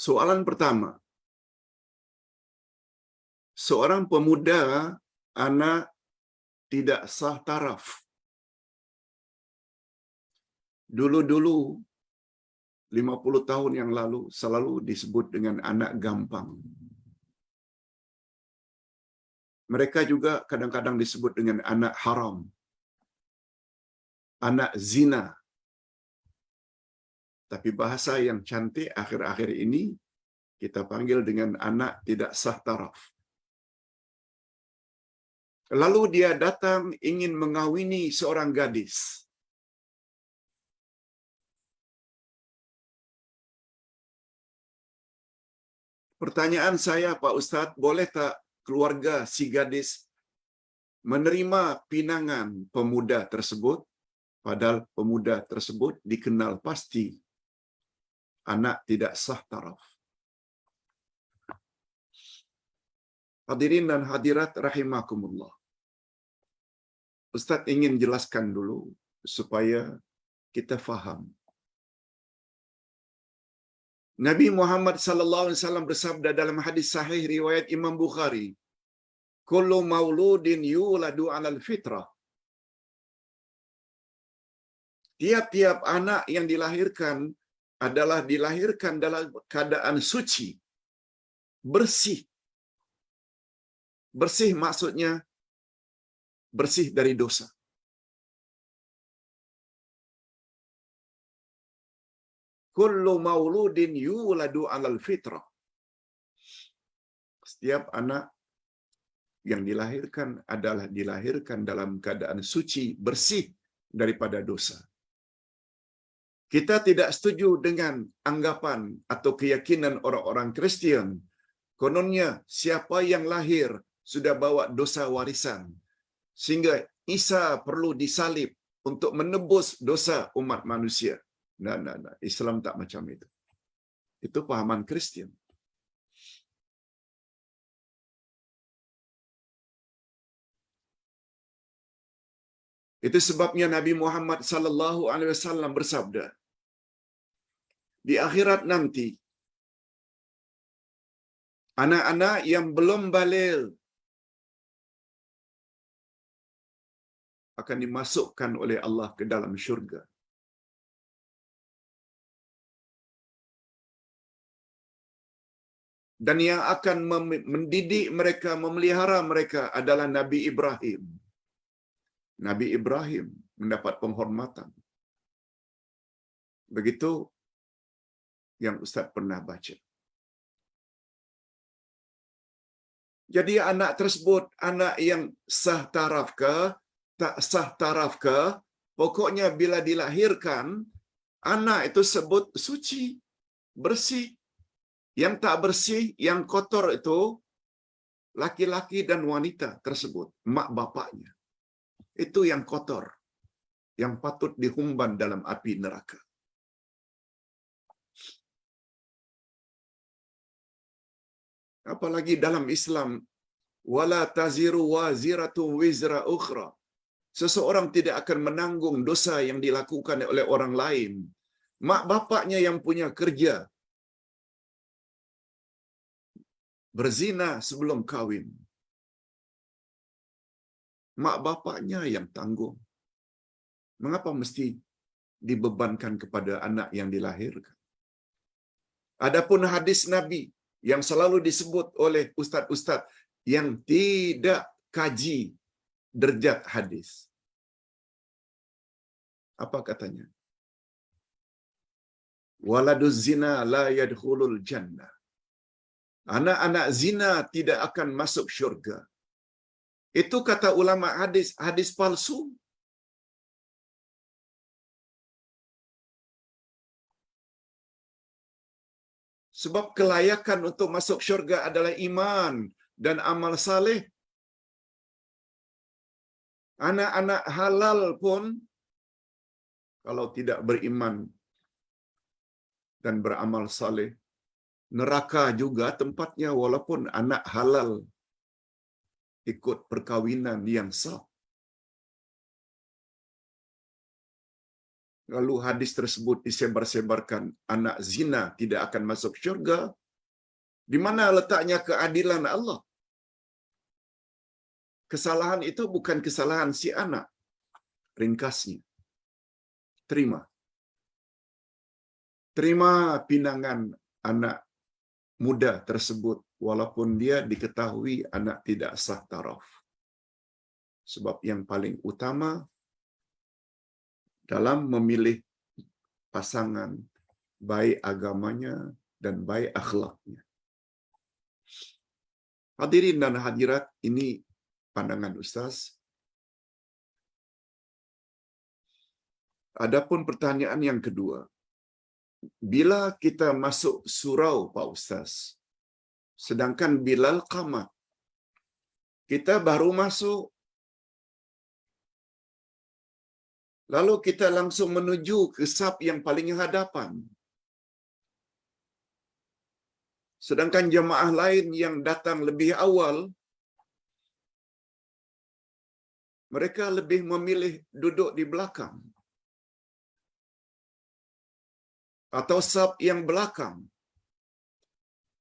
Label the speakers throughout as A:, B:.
A: Soalan pertama, seorang pemuda anak tidak sah taraf. Dulu-dulu 50 tahun yang lalu selalu disebut dengan anak gampang. Mereka juga kadang-kadang disebut dengan anak haram, anak zina. Tapi bahasa yang cantik akhir-akhir ini kita panggil dengan anak tidak sah taraf. Lalu dia datang ingin mengawini seorang gadis. Pertanyaan saya, Pak Ustadz, boleh tak keluarga si gadis menerima pinangan pemuda tersebut, padahal pemuda tersebut dikenal pasti anak tidak sah taraf? Hadirin dan hadirat rahimakumullah. Ustadz ingin jelaskan dulu supaya kita faham. Nabi Muhammad sallallahu alaihi wasallam bersabda dalam hadis sahih riwayat Imam Bukhari, "Kullu mauludin yuladu 'alal fitrah." Tiap-tiap anak yang dilahirkan adalah dilahirkan dalam keadaan suci, bersih. Bersih maksudnya bersih dari dosa. Kullu mauludin yuladu 'alal fitrah. Setiap anak yang dilahirkan adalah dilahirkan dalam keadaan suci, bersih daripada dosa. Kita tidak setuju dengan anggapan atau keyakinan orang-orang Kristian. Kononnya siapa yang lahir sudah bawa dosa warisan, sehingga Isa perlu disalib untuk menebus dosa umat manusia. Nah. Islam tak macam itu. Itu pahaman Kristian. Itu sebabnya Nabi Muhammad sallallahu alaihi wasallam bersabda, di akhirat nanti anak-anak yang belum baligh akan dimasukkan oleh Allah ke dalam syurga. Dan yang akan mendidik mereka, memelihara mereka adalah Nabi Ibrahim. Nabi Ibrahim mendapat penghormatan. Begitu yang Ustaz pernah baca. Jadi anak tersebut, anak yang sah taraf ke, tak sah taraf ke, pokoknya bila dilahirkan, anak itu sebut suci, bersih. Yang tak bersih, yang kotor itu laki-laki dan wanita tersebut, mak bapaknya. Itu yang kotor, yang patut dihumban dalam api neraka. Apalagi dalam Islam, wala taziru waziratu wizra ukhra. Seseorang tidak akan menanggung dosa yang dilakukan oleh orang lain. Mak bapaknya yang punya kerja, berzina sebelum kawin, mak bapaknya yang tanggung. Mengapa mesti dibebankan kepada anak yang dilahirkan? Adapun hadis Nabi yang selalu disebut oleh ustaz-ustaz yang tidak kaji derajat hadis. Apa katanya? Waladuz zina la yadkhulul jannah. Anak-anak zina tidak akan masuk syurga. Itu kata ulama hadis, hadis palsu. Sebab kelayakan untuk masuk syurga adalah iman dan amal saleh. Anak-anak halal pun kalau tidak beriman dan beramal saleh, neraka juga tempatnya walaupun anak halal ikut perkawinan yang sah. lalu hadis tersebut disebar-sebarkan, anak zina tidak akan masuk syurga, di mana letaknya keadilan Allah? Kesalahan itu bukan kesalahan si anak. Ringkasnya, terima. Terima pinangan anak muda tersebut, walaupun dia diketahui anak tidak sah taraf. Sebab yang paling utama dalam memilih pasangan, baik agamanya dan baik akhlaknya. Hadirin dan hadirat, ini pandangan Ustaz. Adapun pertanyaan yang kedua, bila kita masuk surau, Pak Ustaz, sedangkan Bilal qamat, kita baru masuk, lalu kita langsung menuju ke saf yang paling hadapan. Sedangkan jemaah lain yang datang lebih awal, mereka lebih memilih duduk di belakang atau saf yang belakang.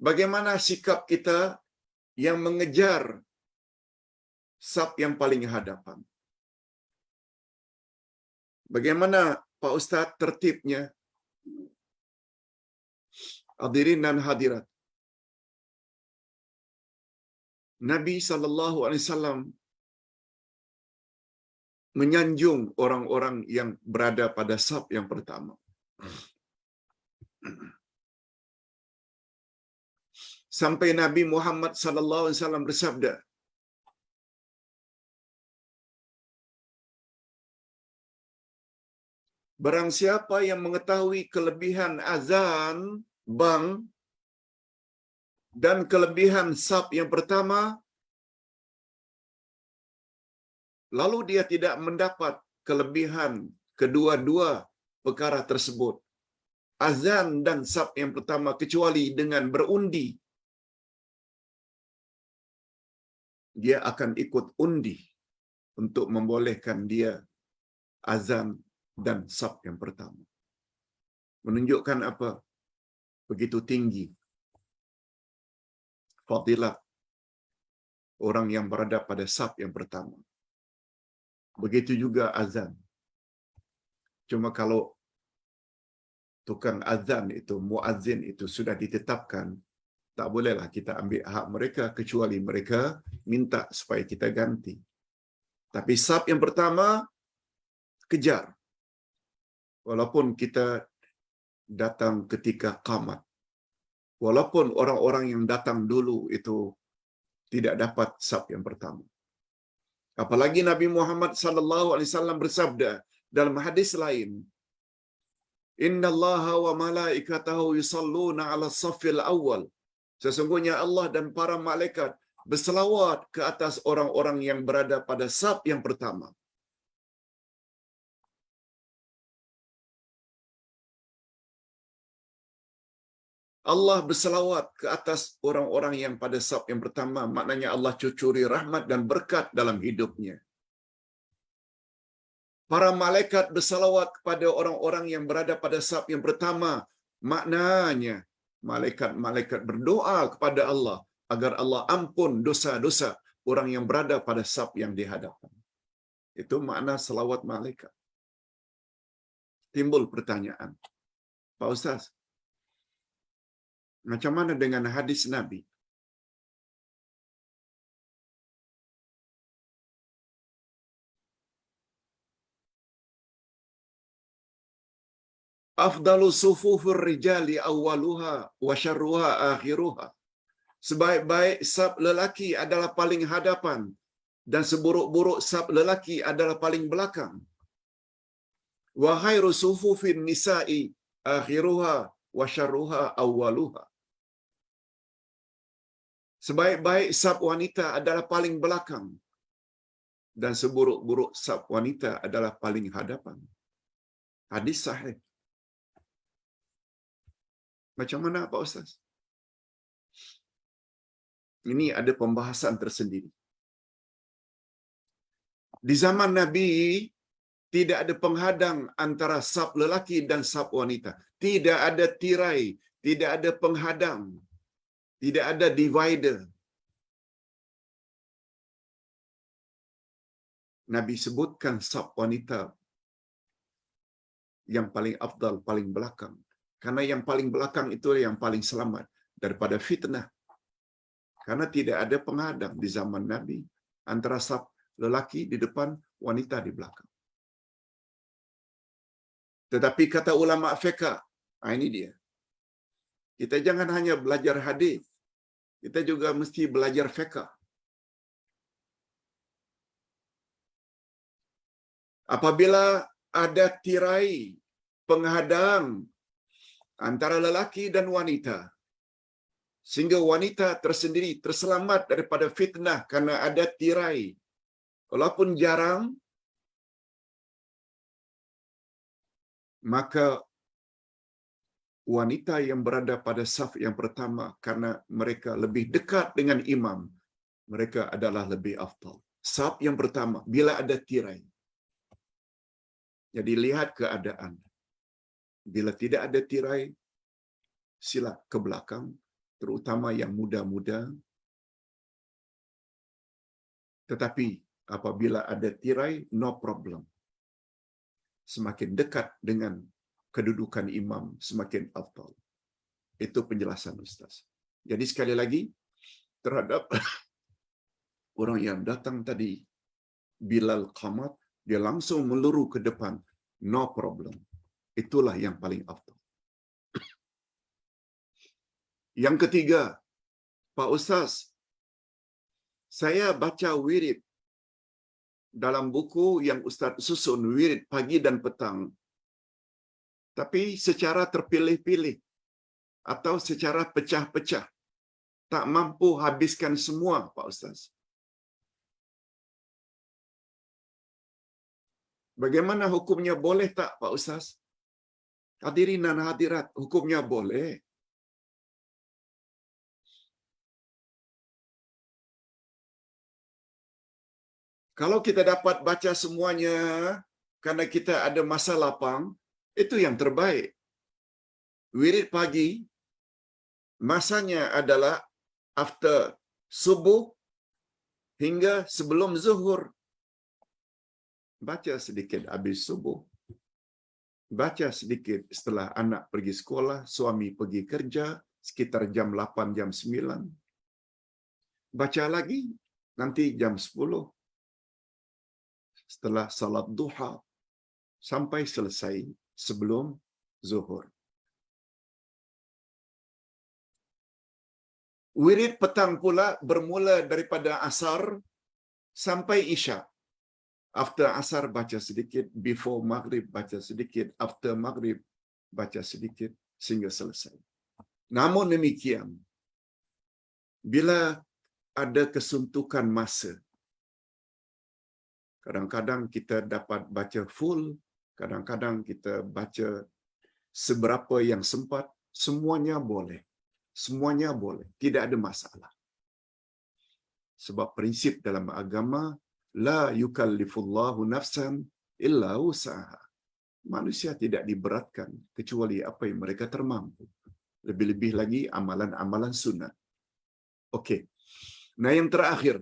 A: Bagaimana sikap kita yang mengejar saf yang paling hadapan? Bagaimana Pak Ustaz tertibnya? Hadirin dan hadirat, Nabi SAW menyanjung orang-orang yang berada pada saf yang pertama. Sampai Nabi Muhammad SAW bersabda, barang siapa yang mengetahui kelebihan azan, bang, dan kelebihan saf yang pertama, lalu dia tidak mendapat kelebihan kedua-dua perkara tersebut, azan dan saf yang pertama, kecuali dengan berundi, dia akan ikut undi untuk membolehkan dia azan dan saf yang pertama. Menunjukkan apa? Begitu tinggi fadilah orang yang berada pada saf yang pertama. Begitu juga azan. Cuma kalau tukang azan itu, muazzin itu sudah ditetapkan, tak bolehlah kita ambil hak mereka kecuali mereka minta supaya kita ganti. Tapi saf yang pertama, kejar. Walaupun kita datang ketika qamat. Walaupun orang-orang yang datang dulu itu tidak dapat saf yang pertama. Apalagi Nabi Muhammad SAW bersabda dalam hadis lain, Innallaha wa malaikatahu yusalluna 'ala saffil awwal. Sesungguhnya Allah dan para malaikat berselawat ke atas orang-orang yang berada pada saf yang pertama. Allah berselawat ke atas orang-orang yang pada saf yang pertama, maknanya Allah cucuri rahmat dan berkat dalam hidupnya. Para malaikat berselawat kepada orang-orang yang berada pada saf yang pertama, maknanya malaikat-malaikat berdoa kepada Allah agar Allah ampun dosa-dosa orang yang berada pada saf yang di hadapan. Itu makna selawat malaikat. Timbul pertanyaan, Pak Ustaz, macam mana dengan hadis Nabi? Afdalu sufufur rijali awwaluha wa syarruha akhiruha. Sebaik-baik saf lelaki adalah paling hadapan dan seburuk-buruk saf lelaki adalah paling belakang. Wa khairu sufufin nisa'i akhiruha wa syarruha awwaluha. Sebaik-baik saf wanita adalah paling belakang dan seburuk-buruk saf wanita adalah paling hadapan. Hadis sahih. Macam mana Pak Ustaz? Ini ada pembahasan tersendiri. Di zaman Nabi, Tidak ada penghadang antara saf lelaki dan saf wanita. Tidak ada tirai, tidak ada penghadang, tidak ada divider. Nabi sebutkan saf wanita yang paling afdal, paling belakang. Karena yang paling belakang itu yang paling selamat daripada fitnah. Karena tidak ada penghadang di zaman Nabi antara saf lelaki di depan, wanita di belakang. Tetapi kata ulama fiqh, ini dia. Kita jangan hanya belajar hadis, kita juga mesti belajar fiqh. Apabila ada tirai penghadang antara lelaki dan wanita, sehingga wanita tersendiri terselamat daripada fitnah karena ada tirai, walaupun jarang, maka wanita yang berada pada saf yang pertama karena mereka lebih dekat dengan imam, mereka adalah lebih afdal. Saf yang pertama bila ada tirai. Jadi lihat keadaan. Bila tidak ada tirai, sila ke belakang, terutama yang muda-muda. Tetapi apabila ada tirai, no problem. Semakin dekat dengan kedudukan imam, semakin afdal. Itu penjelasan Ustaz. Jadi sekali lagi, terhadap orang yang datang tadi, Bilal qamat, dia langsung meluru ke depan. No problem. Itulah yang paling afdal. Yang ketiga, Pak Ustaz, saya baca wirid dalam buku yang Ustaz susun, wirid pagi dan petang. Tapi secara terpilih-pilih atau secara pecah-pecah. Tak mampu habiskan semua, Pak Ustaz. Bagaimana hukumnya, boleh tak, Pak Ustaz? Hadirin dan hadirat, hukumnya boleh. Kalau kita dapat baca semuanya karena kita ada masa lapang, itu yang terbaik. Wirid pagi, masanya adalah after subuh hingga sebelum zuhur. Baca sedikit habis subuh. Baca sedikit setelah anak pergi sekolah, suami pergi kerja, sekitar jam 8, jam 9. Baca lagi nanti jam 10. Setelah salat duha, sampai selesai sebelum zuhur. Wirid petang pula bermula daripada asar sampai isya. After asar baca sedikit, before maghrib baca sedikit, after maghrib baca sedikit, sehingga selesai. Namun demikian, bila ada kesuntukan masa, kadang-kadang kita dapat baca full, kadang-kadang kita baca seberapa yang sempat, semuanya boleh. Semuanya boleh, tidak ada masalah. Sebab prinsip dalam agama, la yukallifullahu nafsan illa usaha. Manusia tidak diberatkan kecuali apa yang mereka termampu. Lebih-lebih lagi amalan-amalan sunat. Okey. Nah, yang terakhir.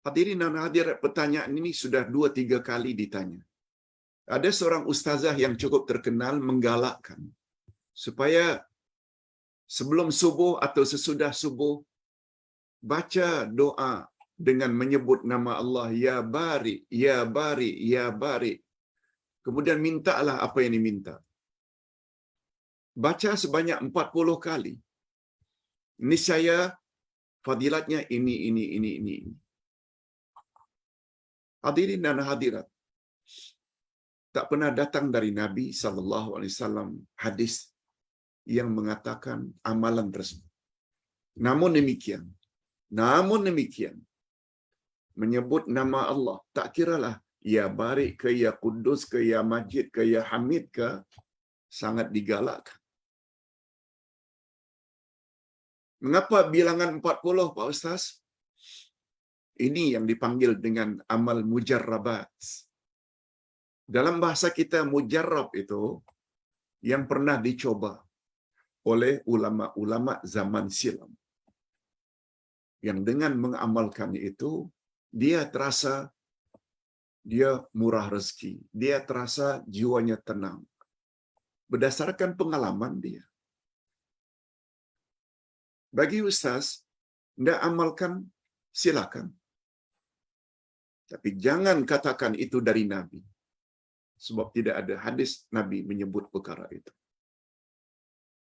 A: Hadirin dan hadirat, pertanyaan ini sudah 2-3 kali ditanya. Ada seorang ustazah yang cukup terkenal menggalakkan supaya sebelum subuh atau sesudah subuh baca doa dengan menyebut nama Allah, ya bari, ya bari, ya bari. Kemudian mintalah apa yang diminta. Baca sebanyak 40 kali. Niscaya fadilatnya ini. Hadirin dan hadirat, tak pernah datang dari Nabi SAW hadis yang mengatakan amalan tersebut. Namun demikian, menyebut nama Allah, tak kiralah ya barik ke, ya kudus ke, ya majid ke, ya hamid ke, sangat digalakkan. Mengapa bilangan 40, Pak Ustaz? Ini yang dipanggil dengan amal mujarrabat. Dalam bahasa kita, mujarrab itu yang pernah dicoba oleh ulama-ulama zaman silam. Yang dengan mengamalkan itu, dia terasa dia murah rezeki. Dia terasa jiwanya tenang. Berdasarkan pengalaman dia. Bagi ustaz, tidak amalkan, silakan. Tapi jangan katakan itu dari Nabi. Sebab tidak ada hadis Nabi menyebut perkara itu.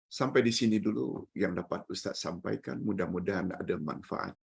A: Sampai di sini dulu yang dapat ustaz sampaikan. Mudah-mudahan ada manfaat.